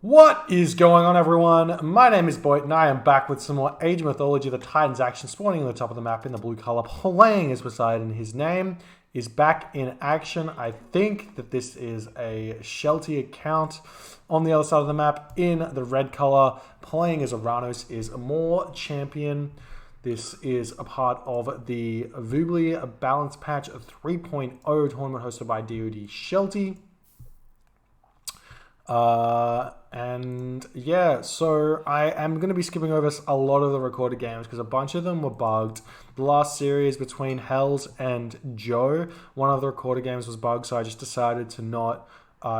What is going on, everyone? My name is Boit, and I am back with some more Age of Mythology. The Titans action spawning on the top of the map in the blue color, playing as Poseidon. His name is back in action. I think that this is a Shelty account. On the other side of the map, in the red color, playing as Oranos is more champion. This is a part of the Voobly Balance Patch 3.0 tournament hosted by DoD Shelty. And yeah, so I am going to be skipping over a lot of the recorded games because a bunch of them were bugged. The last series between Hells and Joe, one of the recorded games was bugged, so I just decided to not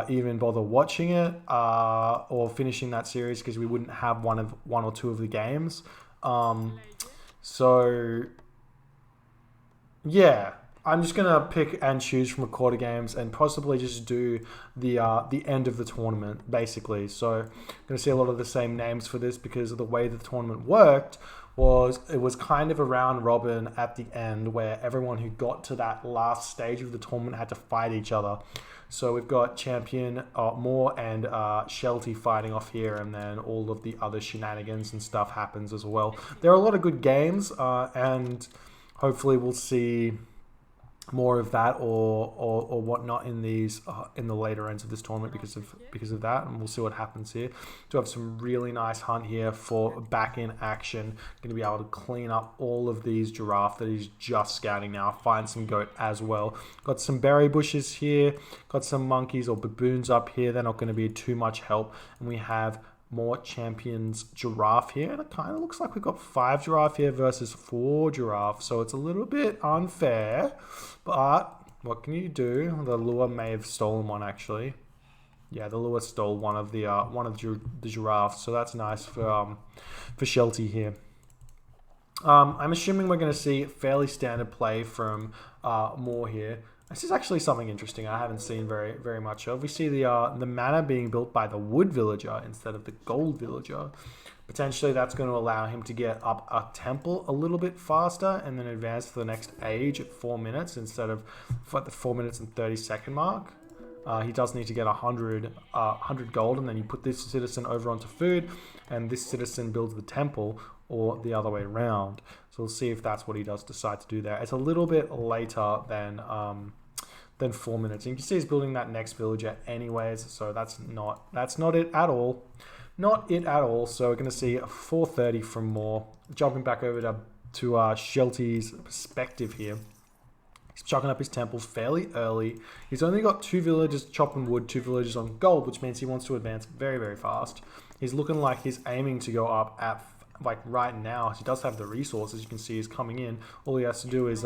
even bother watching it or finishing that series because we wouldn't have one or two of the games. So yeah, I'm just going to pick and choose from recorded games and possibly just do the end of the tournament, basically. So I'm going to see a lot of the same names for this because of the way the tournament worked. It was kind of a round robin at the end where everyone who got to that last stage of the tournament had to fight each other. So we've got Champion, Moore and Shelty fighting off here, and then all of the other shenanigans and stuff happens as well. There are a lot of good games, and hopefully we'll see more of that or whatnot in these in the later ends of this tournament because of that, and we'll see what happens here. Do have some really nice hunt here for back in action. Going to be able to clean up all of these giraffe that he's just scouting now. Find some goat as well. Got some berry bushes here. Got some monkeys or baboons up here. They're not going to be too much help, and we have more champions giraffe here, and it kind of looks like we've got 5 giraffe here versus 4 giraffe, so it's a little bit unfair, but what can you do? The lure may have stolen one, actually. Yeah, the lure stole one of the giraffes, so that's nice for Shelty here. I'm assuming we're going to see fairly standard play from Moore here. This is actually something interesting I haven't seen very much of. We see the manor being built by the wood villager instead of the gold villager. Potentially that's going to allow him to get up a temple a little bit faster and then advance to the next age at 4 minutes instead of at the 4 minutes and 30-second mark. He does need to get 100 gold, and then you put this citizen over onto food, and this citizen builds the temple, or the other way around. So we'll see if that's what he does decide to do there. It's a little bit later than 4 minutes. And you can see he's building that next villager anyways, so that's not it at all. Not it at all. So we're going to see 4:30 from Moore. Jumping back over to Shelty's perspective here. He's chucking up his temple fairly early. He's only got 2 villagers chopping wood, 2 villagers on gold, which means he wants to advance very fast. He's looking like he's aiming to go up at like right now. He does have the resources. You can see he's coming in. All he has to do is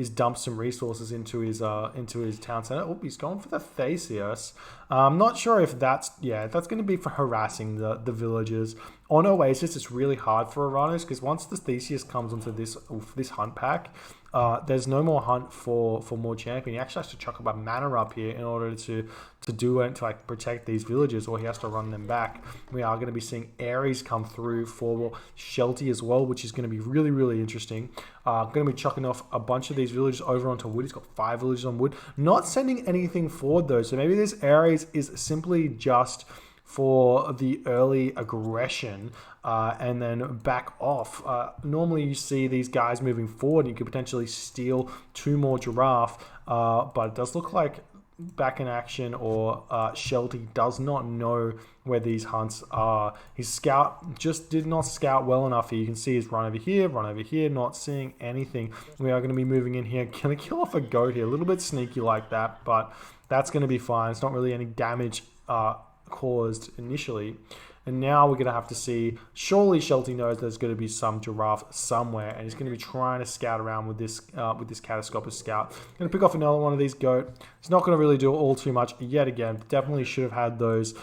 dump some resources into his town center. Oh, he's going for the Theseus. I'm not sure if that's going to be for harassing the villagers. On Oasis, it's really hard for Oranos because once the Theseus comes onto this hunt pack, there's no more hunt for more champion. He actually has to chuck up a mana up here in order to do it, to like protect these villagers, or he has to run them back. We are going to be seeing Ares come through for Shelty as well, which is going to be really interesting. Going to be chucking off a bunch of these villagers over onto wood. He's got 5 villagers on wood. Not sending anything forward though, so maybe this Ares is simply just for the early aggression and then back off. Normally you see these guys moving forward and you could potentially steal 2 more giraffe, but it does look like back in action or Shelty does not know where these hunts are. His scout just did not scout well enough here. You can see he's run over here, not seeing anything. We are going to be moving in here. Going to kill off a goat here. A little bit sneaky like that, but that's going to be fine. It's not really any damage caused initially. And now we're going to have to see, surely Shelty knows there's going to be some giraffe somewhere, and he's going to be trying to scout around with this catastrophic scout. Going to pick off another one of these goat. It's not going to really do all too much yet again. Definitely should have had those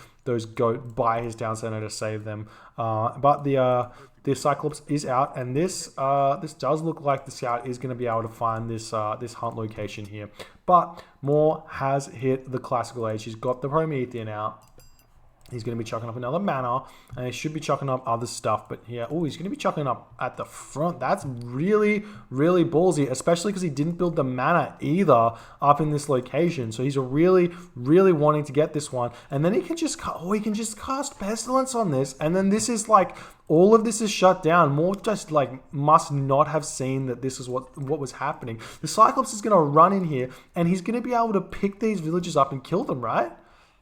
goat by his down center to save them. But the Cyclops is out, and this does look like the scout is going to be able to find this hunt location here. But Moore has hit the classical age. He's got the Promethean out. He's going to be chucking up another mana, and he should be chucking up other stuff. But yeah, oh, he's going to be chucking up at the front. That's really, really ballsy, especially because he didn't build the mana either up in this location. So he's really, really wanting to get this one. And then he can just cast Pestilence on this, and then this is like all of this is shut down. More just like must not have seen that this is what was happening. The Cyclops is going to run in here, and he's going to be able to pick these villagers up and kill them, right?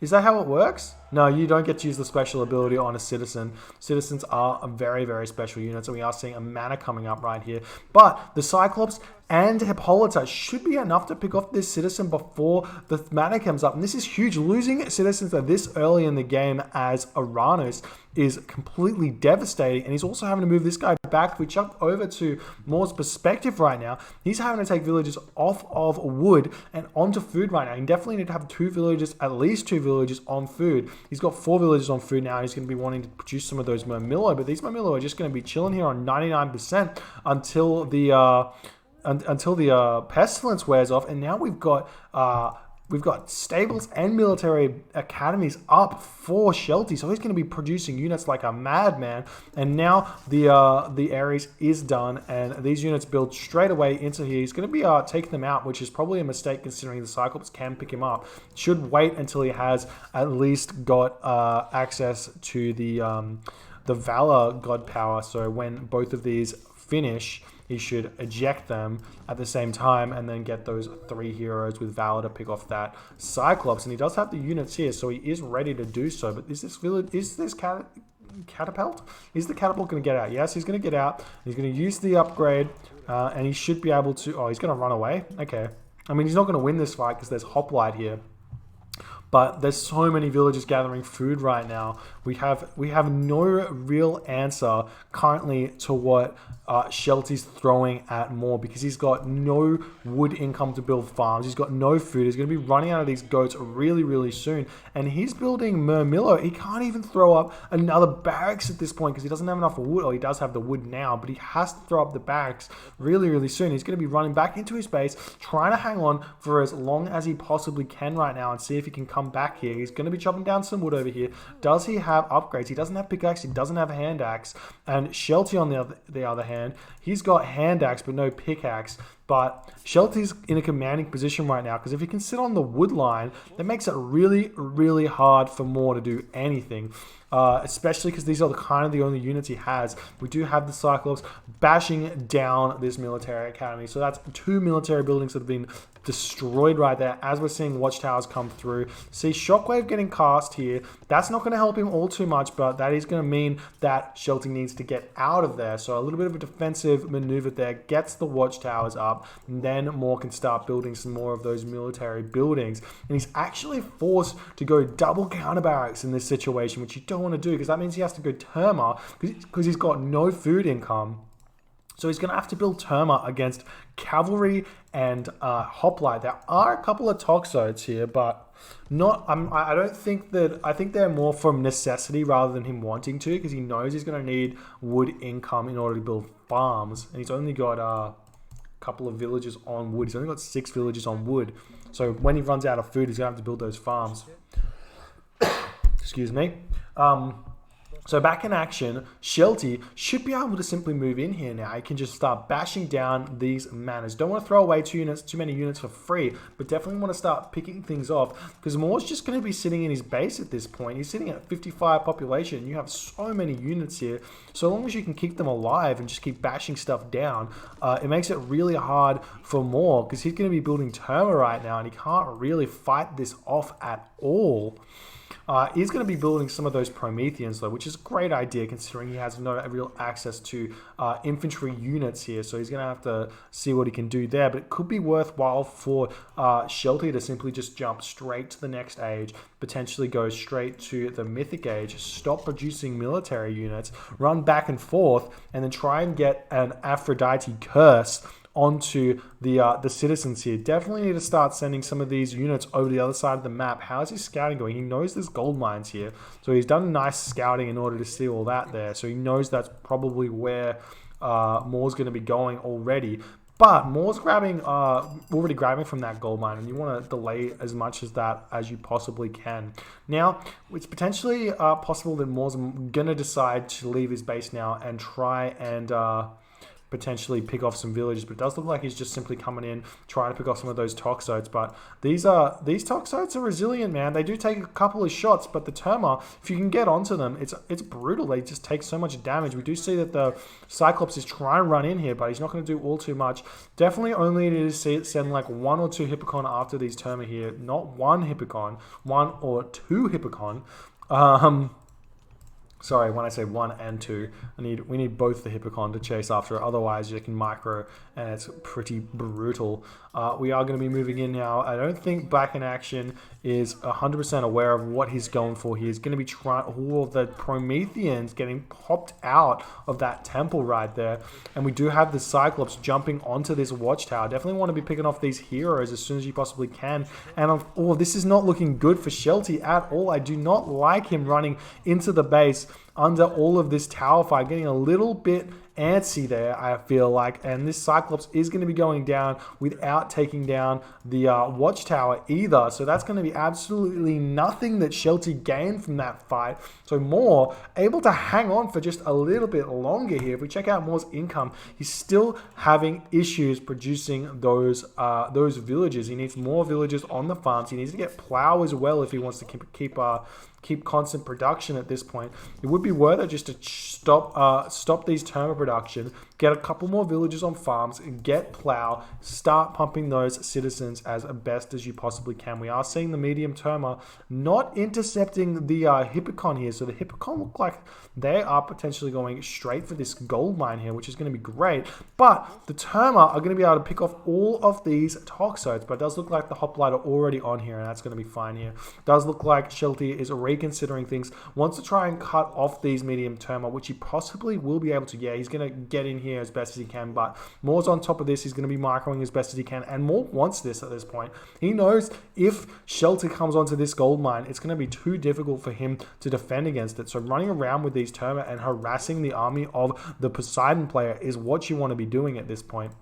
Is that how it works? No, you don't get to use the special ability on a citizen. Citizens are a very, very special unit, so we are seeing a mana coming up right here. But the Cyclops and Hippolyta should be enough to pick off this citizen before the mana comes up. And this is huge. Losing citizens this early in the game as Oranos is completely devastating. And he's also having to move this guy back. If we jump over to Moore's perspective right now, he's having to take villagers off of wood and onto food right now. You definitely need to have at least two villagers on food. He's got 4 villagers on food now. He's going to be wanting to produce some of those Murmillo, but these Murmillo are just going to be chilling here on 99% until the pestilence wears off. And now we've got stables and military academies up for Shelty, so he's going to be producing units like a madman. And now the Ares is done, and these units build straight away into here. He's going to be taking them out, which is probably a mistake considering the Cyclops can pick him up. Should wait until he has at least got access to the Valor God power. So when both of these finish, he should eject them at the same time and then get those 3 heroes with Valor to pick off that Cyclops. And he does have the units here, so he is ready to do so. But is this catapult? Is the catapult going to get out? Yes, he's going to get out. He's going to use the upgrade, and he should be able to... Oh, he's going to run away? Okay. I mean, he's not going to win this fight because there's Hoplite here. But there's so many villagers gathering food right now. We have no real answer currently to what Shelty's throwing at Moore, because he's got no wood income to build farms. He's got no food. He's going to be running out of these goats really, really soon. And he's building Murmillo. He can't even throw up another barracks at this point because he doesn't have enough wood. Or he does have the wood now, but he has to throw up the barracks really, really soon. He's going to be running back into his base, trying to hang on for as long as he possibly can right now and see if he can come back here. He's going to be chopping down some wood over here. Does he have upgrades? He doesn't have pickaxe. He doesn't have hand axe. And Shelty on the other hand, he's got hand axe but no pickaxe. But Shelty's in a commanding position right now because if he can sit on the wood line, that makes it really, really hard for Moore to do anything. Especially because these are the only units he has. We do have the Cyclops bashing down this military academy. So that's 2 military buildings that have been destroyed right there as we're seeing watchtowers come through. See Shockwave getting cast here. That's not going to help him all too much, but that is going to mean that Shelty needs to get out of there. So a little bit of a defensive maneuver there, gets the watchtowers up, and then Moore can start building some more of those military buildings. And he's actually forced to go double counter barracks in this situation, which you don't want to do because that means he has to go Terma because he's got no food income. So he's going to have to build Terma against cavalry and hoplite. There are a couple of Toxotes here, but not. I don't think that. I think they're more from necessity rather than him wanting to, because he knows he's going to need wood income in order to build farms, and he's only got a couple of villages on wood. He's only got 6 villages on wood. So when he runs out of food, he's going to have to build those farms. Excuse me. So back in action, Shelty should be able to simply move in here now. He can just start bashing down these manors. Don't want to throw away too many units for free, but definitely want to start picking things off because Moore's just going to be sitting in his base at this point. He's sitting at 55 population. You have so many units here. So long as you can keep them alive and just keep bashing stuff down, it makes it really hard for Moore because he's going to be building Terma right now and he can't really fight this off at all. He's going to be building some of those Prometheans though, which is a great idea considering he has no real access to infantry units here. So he's going to have to see what he can do there. But it could be worthwhile for Shelty to simply just jump straight to the next age, potentially go straight to the Mythic Age, stop producing military units, run back and forth, and then try and get an Aphrodite curse onto the citizens here. Definitely need to start sending some of these units over the other side of the map. How's his scouting going? He knows there's gold mines here. So he's done nice scouting in order to see all that there. So he knows that's probably where Moore's going to be going already. But Moore's already grabbing from that gold mine, and you want to delay as much as that as you possibly can. Now, it's potentially possible that Moore's going to decide to leave his base now and try and potentially pick off some villages, but it does look like he's just simply coming in trying to pick off some of those toxotes. But these toxotes are resilient, man. They do take a couple of shots, but the Terma, if you can get onto them, it's brutal. They just take so much damage. We do see that the Cyclops is trying to run in here, but he's not going to do all too much. Definitely only need to send like 1 or 2 Hippocon after these Terma here, not 1 Hippocon, 1 or 2 Hippocon. Sorry, when I say 1 and 2, we need both the Hippocon to chase after. Otherwise, you can micro, and it's pretty brutal. We are going to be moving in now. I don't think Back in Action is 100% aware of what he's going for. He is going to be trying all of the Prometheans getting popped out of that temple right there. And we do have the Cyclops jumping onto this watchtower. Definitely want to be picking off these heroes as soon as you possibly can. And this is not looking good for Shelty at all. I do not like him running into the base under all of this tower fight, getting a little bit antsy there, I feel like, and this Cyclops is going to be going down without taking down the watchtower either, so that's going to be absolutely nothing that Shelty gained from that fight. So Moore able to hang on for just a little bit longer here. If we check out Moore's income, he's still having issues producing those villages. He needs more villages on the farms. He needs to get plow as well if he wants to keep constant production at this point. It would be worth it just to stop these Terma production, get a couple more villages on farms, get plow, start pumping those citizens as best as you possibly can. We are seeing the medium Terma not intercepting the Hippocon here, so the Hippocon look like they are potentially going straight for this gold mine here, which is going to be great. But the Terma are going to be able to pick off all of these toxotes, but it does look like the hoplite are already on here, and that's going to be fine here. It does look like Shelty is reconsidering things, wants to try and cut off these medium Terma, which he possibly will be able to. Yeah, he's going to get in here as best as he can, but Moore's on top of this. He's going to be microing as best as he can, and Moore wants this at this point. He knows if Shelty comes onto this gold mine, it's going to be too difficult for him to defend against it. So running around with these Terma and harassing the army of the Poseidon player is what you want to be doing at this point.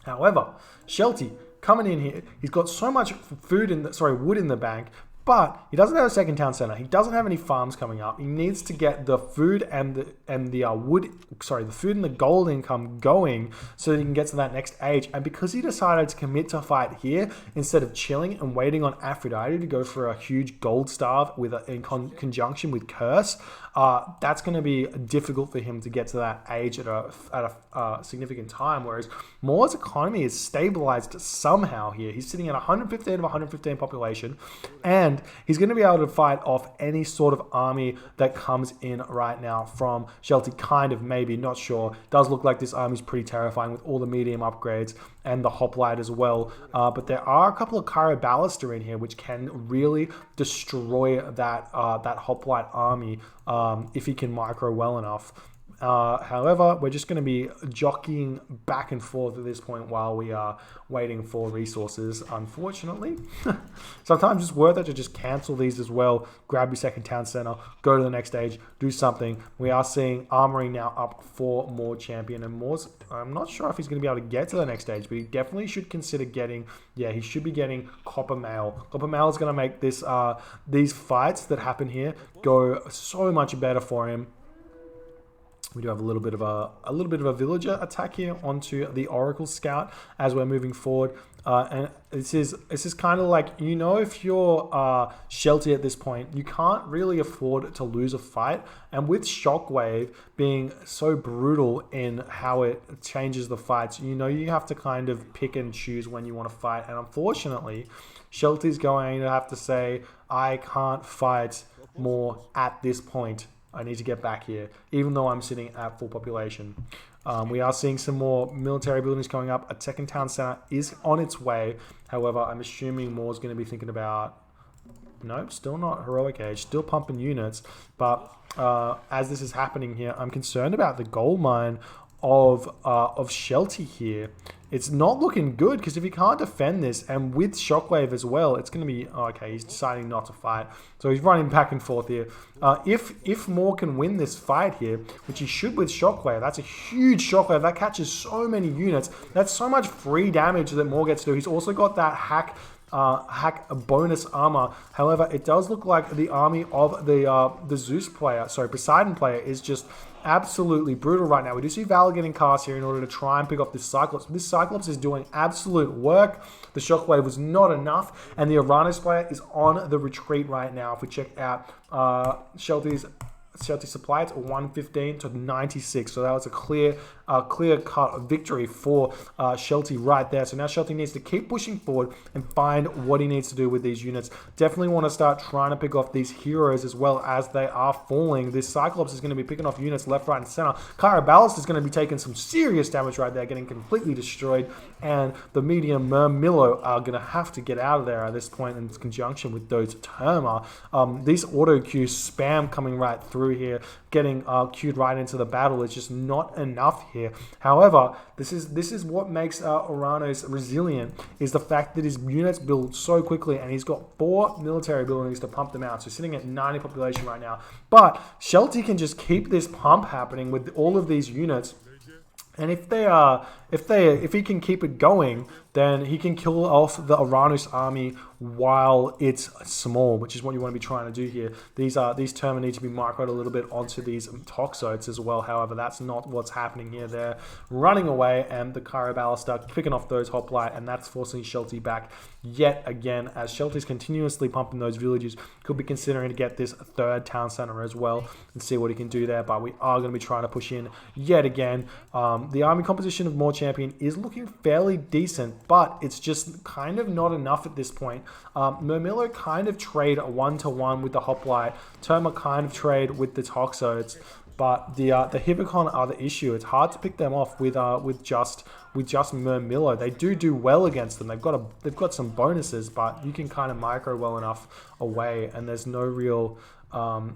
However, Shelty coming in here, he's got so much wood in the bank, but he doesn't have a second town center. He doesn't have any farms coming up. He needs to get the food and the food and the gold income going so that he can get to that next age. And because he decided to commit to fight here instead of chilling and waiting on Aphrodite to go for a huge gold starve in conjunction with Curse, that's going to be difficult for him to get to that age at a significant time. Whereas Moore's economy is stabilized somehow here. He's sitting at 115 of 115 population, and he's going to be able to fight off any sort of army that comes in right now from Shelty. Kind of, maybe, not sure. Does look like this army is pretty terrifying with all the medium upgrades and the hoplite as well. But there are a couple of Cairo Ballista in here which can really destroy that hoplite army if he can micro well enough. However, we're just going to be jockeying back and forth at this point while we are waiting for resources, unfortunately. Sometimes it's worth it to just cancel these as well, grab your second town center, go to the next stage, do something. We are seeing armory now up for Moore champion, and Moore's, I'm not sure if he's going to be able to get to the next stage, but he definitely should consider getting, he should be getting Copper Mail. Copper Mail is going to make this these fights that happen here go so much better for him. We do have a little bit of a villager attack here onto the Oracle Scout as we're moving forward. And this is kind of like, if you're Shelty at this point, you can't really afford to lose a fight. And with Shockwave being so brutal in how it changes the fights, you have to kind of pick and choose when you want to fight. And unfortunately, Shelty's going to have to say, I can't fight more at this point. I need to get back here, even though I'm sitting at full population. We are seeing some more military buildings going up. A second town center is on its way. However, I'm assuming Moore's going to be thinking about... Nope, still not heroic age. Still pumping units. But as this is happening here, I'm concerned about the gold mine of Shelty here, it's not looking good, because if he can't defend this, and with Shockwave as well, it's going to be... Okay, he's deciding not to fight. So he's running back and forth here. If Moore can win this fight here, which he should with Shockwave, that's a huge Shockwave. That catches so many units. That's so much free damage that Moore gets to do. He's also got that hack bonus armor. However, it does look like the army of the Zeus player, sorry, Poseidon player, is just absolutely brutal right now. We do see Valor getting cast here in order to try and pick off this Cyclops. This Cyclops is doing absolute work. The Shockwave was not enough, and the Oranos player is on the retreat right now. If we check out Shelty's supply, it's 115 to 96. So that was a clear-cut victory for Shelty right there. So now Shelty needs to keep pushing forward and find what he needs to do with these units. Definitely want to start trying to pick off these heroes as well as they are falling. This Cyclops is going to be picking off units left, right, and center. Ballast is going to be taking some serious damage right there, getting completely destroyed. And the medium Murmillo are going to have to get out of there at this point in conjunction with those Terma. These auto queues spam coming right through here, getting queued right into the battle is just not enough here. However, this is what makes Oranos resilient, is the fact that his units build so quickly, and he's got 4 military buildings to pump them out. So sitting at 90 population right now. But Shelty can just keep this pump happening with all of these units. And if he can keep it going, then he can kill off the Oranos army while it's small, which is what you want to be trying to do here. These Terma need to be microed a little bit onto these Toxotes as well. However, that's not what's happening here. They're running away, and the Ballast are picking off those Hoplite, and that's forcing Shelty back yet again, as Shelty's continuously pumping those villages. Could be considering to get this 3rd town center as well and see what he can do there, but we are going to be trying to push in yet again. The army composition of More Champion is looking fairly decent, but it's just kind of not enough at this point. Murmillo kind of trade 1-to-1 with the Hoplite. Terma kind of trade with the Toxotes, but the Hippocon are the issue. It's hard to pick them off with just Murmillo. They do well against them. They've got some bonuses, but you can kind of micro well enough away, and there's no real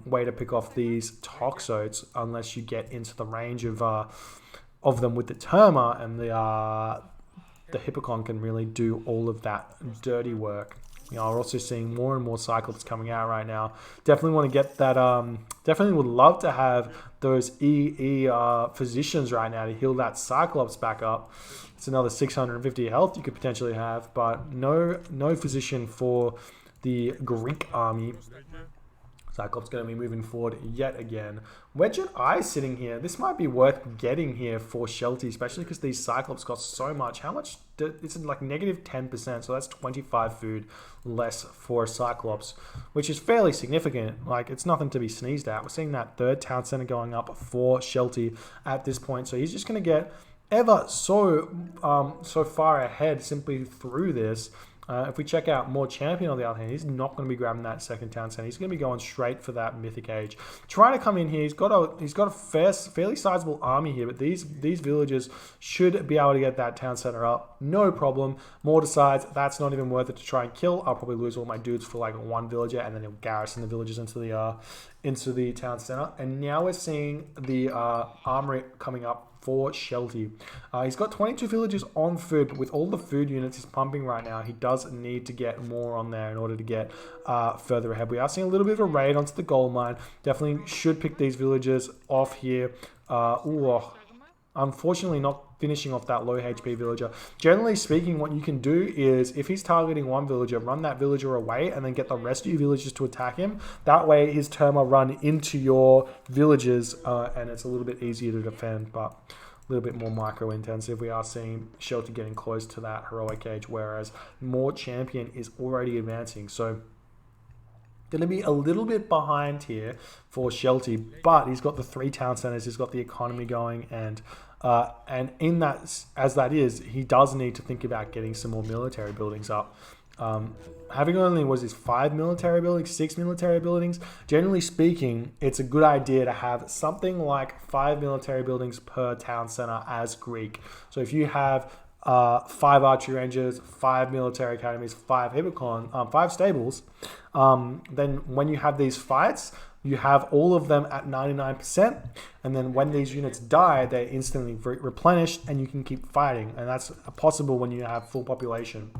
way to pick off these Toxotes unless you get into the range of them with the Terma, and the Hippocon can really do all of that dirty work. We're also seeing more and more Cyclops coming out right now. Definitely want to get that. Definitely would love to have those physicians right now to heal that Cyclops back up. It's another 650 health you could potentially have, but no physician for the Greek army. Cyclops going to be moving forward yet again. Wedget Eye sitting here. This might be worth getting here for Shelty, especially because these Cyclops cost so much. How much? It's like negative 10%, so that's 25 food less for a Cyclops, which is fairly significant. Like, it's nothing to be sneezed at. We're seeing that 3rd town center going up for Shelty at this point, so he's just going to get ever so far ahead simply through this. If we check out More Champion on the other hand, he's not going to be grabbing that 2nd town center. He's going to be going straight for that Mythic Age. Trying to come in here, he's got a fairly sizable army here, but these villagers should be able to get that town center up, no problem. More decides that's not even worth it to try and kill. I'll probably lose all my dudes for like 1 villager, and then he'll garrison the villagers into the town center. And now we're seeing the armory coming up for Shelty. He's got 22 villagers on food, but with all the food units he's pumping right now, he does need to get more on there in order to get further ahead. We are seeing a little bit of a raid onto the gold mine. Definitely should pick these villagers off here. Unfortunately, not finishing off that low HP villager. Generally speaking, what you can do is, if he's targeting one villager, run that villager away and then get the rest of your villagers to attack him. That way his Terma run into your villagers, and it's a little bit easier to defend, but a little bit more micro intensive. We are seeing Shelty getting close to that heroic age, whereas More Champion is already advancing. So going to be a little bit behind here for Shelty, but he's got the 3 town centers, he's got the economy going, and in that, as that is, he does need to think about getting some more military buildings up. Having only, was this 5 military buildings, 6 military buildings? Generally speaking, it's a good idea to have something like 5 military buildings per town center as Greek. So if you have 5 archery rangers, 5 military academies, 5 Hippocon, 5 stables, then when you have these fights, you have all of them at 99%, and then when these units die, they're instantly replenished, and you can keep fighting. And that's possible when you have full population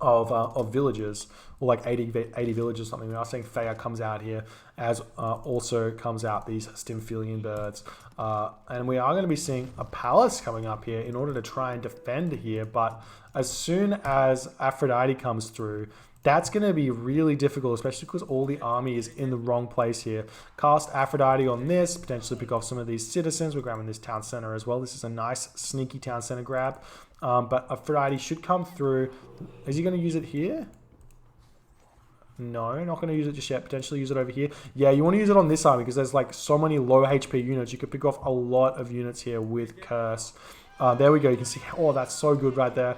of villages, or like 80 villages or something. We are saying Faya comes out here, as also comes out these Stymphalian birds. And we are going to be seeing a palace coming up here in order to try and defend here. But as soon as Aphrodite comes through, that's going to be really difficult, especially because all the army is in the wrong place here. Cast Aphrodite on this, potentially pick off some of these citizens. We're grabbing this town center as well. This is a nice sneaky town center grab. But Aphrodite should come through. Is he going to use it here? No, not going to use it just yet. Potentially use it over here. Yeah, you want to use it on this army because there's like so many low HP units. You could pick off a lot of units here with Curse. There we go. You can see, oh, that's so good right there.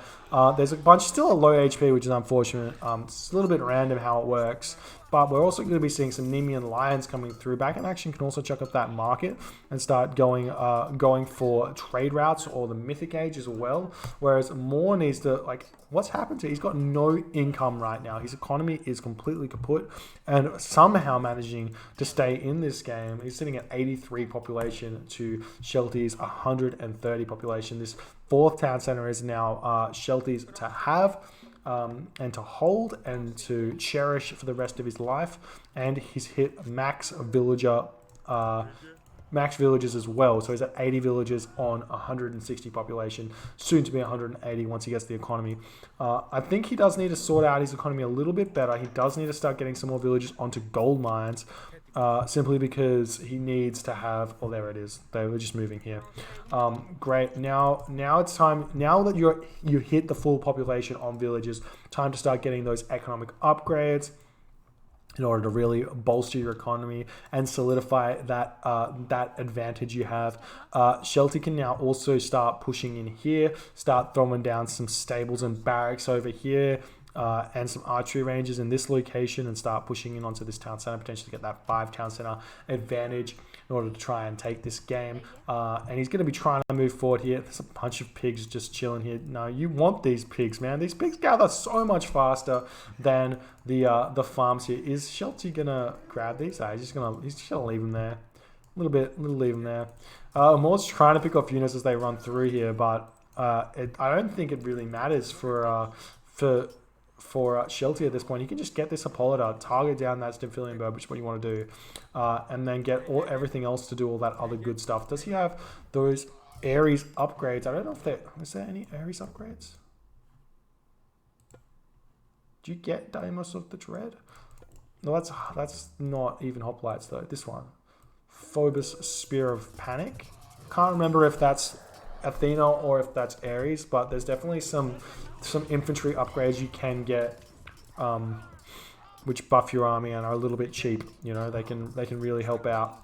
There's a bunch still at low HP, which is unfortunate. It's a little bit random how it works. But we're also going to be seeing some Nemean Lions coming through. Back in Action can also chuck up that market and start going for trade routes or the Mythic Age as well. Whereas Moore needs to, like, what's happened to him? He's got no income right now. His economy is completely kaput, and somehow managing to stay in this game. He's sitting at 83 population to Shelty's 130 population. This fourth town center is now Shelty's to have. And to hold and to cherish for the rest of his life. And he's hit max villages as well. So he's at 80 villages on 160 population, soon to be 180 once he gets the economy. I think he does need to sort out his economy a little bit better. He does need to start getting some more villages onto gold mines. Simply because he needs to have, oh, there it is. They were just moving here. Great. Now it's time. Now that you hit the full population on villages, time to start getting those economic upgrades in order to really bolster your economy and solidify that that advantage you have. Shelty can now also start pushing in here, start throwing down some stables and barracks over here. And some archery ranges in this location, and start pushing in onto this town center, potentially get that 5 town center advantage in order to try and take this game. And he's going to be trying to move forward here. There's a bunch of pigs just chilling here. No, you want these pigs, man. These pigs gather so much faster than the farms here. Is Shelty gonna grab these? He's just gonna leave them there. Little leave them there. Moore's trying to pick off units as they run through here, but I don't think it really matters for Shelty at this point. You can just get this Hippolyta, target down that Stymphalian bird, which is what you want to do, and then get everything else to do all that other good stuff. Does he have those Ares upgrades? I don't know if is there any Ares upgrades? Do you get Deimos of the Dread? No, that's not even hoplites though. This one, Phobos Spear of Panic. Can't remember if that's Athena or if that's Ares, but there's definitely some infantry upgrades you can get, which buff your army and are a little bit cheap. You know, they can really help out.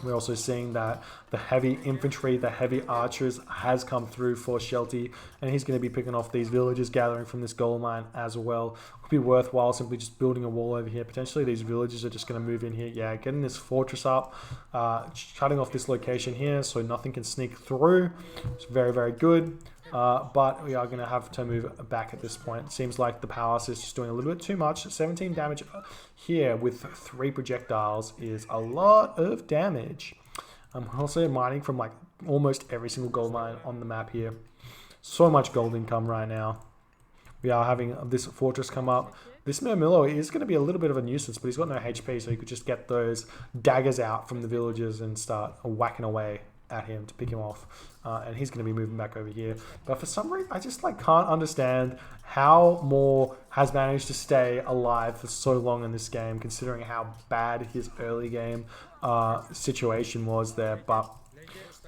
We're also seeing that the heavy infantry, the heavy archers has come through for Shelty, and he's going to be picking off these villagers gathering from this gold mine as well. Could be worthwhile simply just building a wall over here. Potentially these villagers are just going to move in here. Yeah, getting this fortress up, cutting off this location here so nothing can sneak through. It's very, very good. But we are going to have to move back at this point. It seems like the palace is just doing a little bit too much. 17 damage here with 3 projectiles is a lot of damage. I'm also mining from like almost every single gold mine on the map here. So much gold income right now. We are having this fortress come up. This Murmillo is going to be a little bit of a nuisance, but he's got no HP, so you could just get those daggers out from the villagers and start whacking away at him to pick him off, and he's going to be moving back over here. But for some reason, I just like can't understand how Moore has managed to stay alive for so long in this game, considering how bad his early game situation was there. But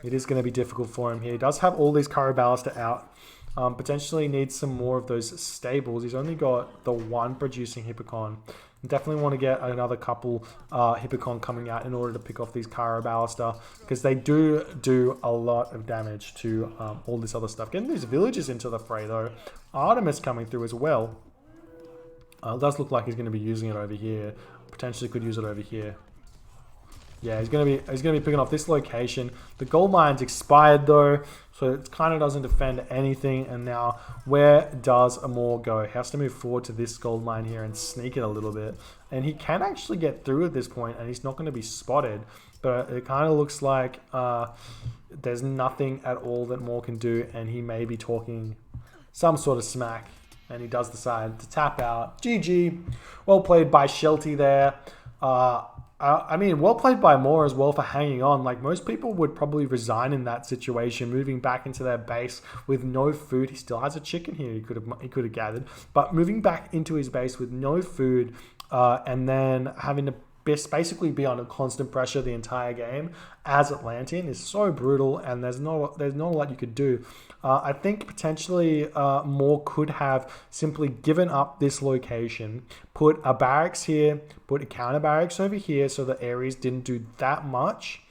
it is going to be difficult for him here. He does have all these Curry Ballista out. Potentially needs some more of those stables. He's only got the 1 producing Hippocon. Definitely want to get another couple Hippocon coming out in order to pick off these Cairo Ballista, because they do a lot of damage to all this other stuff. Getting these villages into the fray though. Artemis coming through as well. It does look like he's going to be using it over here. Potentially could use it over here. Yeah, he's gonna be picking off this location. The gold mine's expired though, so it kind of doesn't defend anything. And now, where does Amor go? He has to move forward to this gold mine here and sneak it a little bit. And he can actually get through at this point, and he's not going to be spotted. But it kind of looks like there's nothing at all that Amor can do, and he may be talking some sort of smack. And he does decide to tap out. GG. Well played by Shelty there. I mean, well played by Moore as well for hanging on. Like, most people would probably resign in that situation, moving back into their base with no food. He still has a chicken here he could have gathered. But moving back into his base with no food and then having to basically be under constant pressure the entire game as Atlantean is so brutal, and there's not a lot you could do. I think potentially Moore could have simply given up this location, put a barracks here, put a counter barracks over here so the Ares didn't do that much.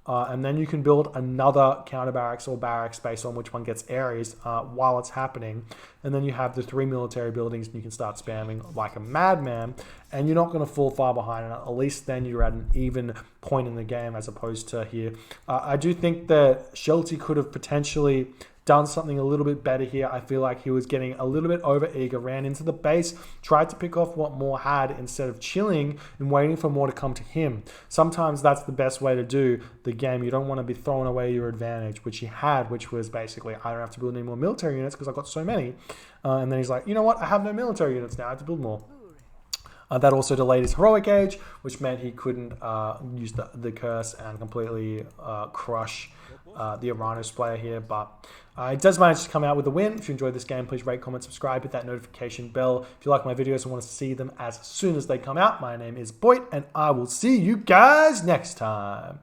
And then you can build another counter barracks or barracks based on which one gets Ares while it's happening. And then you have the 3 military buildings and you can start spamming like a madman. And you're not going to fall far behind. And at least then you're at an even point in the game as opposed to here. I do think that Shelty could have potentially done something a little bit better here. I feel like he was getting a little bit over eager, ran into the base, tried to pick off what Moore had instead of chilling and waiting for Moore to come to him. Sometimes that's the best way to do the game. You don't want to be throwing away your advantage, which he had, which was basically, I don't have to build any more military units because I've got so many. And then he's like, you know what? I have no military units now. I have to build more. That also delayed his heroic age, which meant he couldn't use the curse and completely crush the Oranos player here. But it does manage to come out with a win. If you enjoyed this game, please rate, comment, subscribe, hit that notification bell. If you like my videos and want to see them as soon as they come out, my name is Boit, and I will see you guys next time.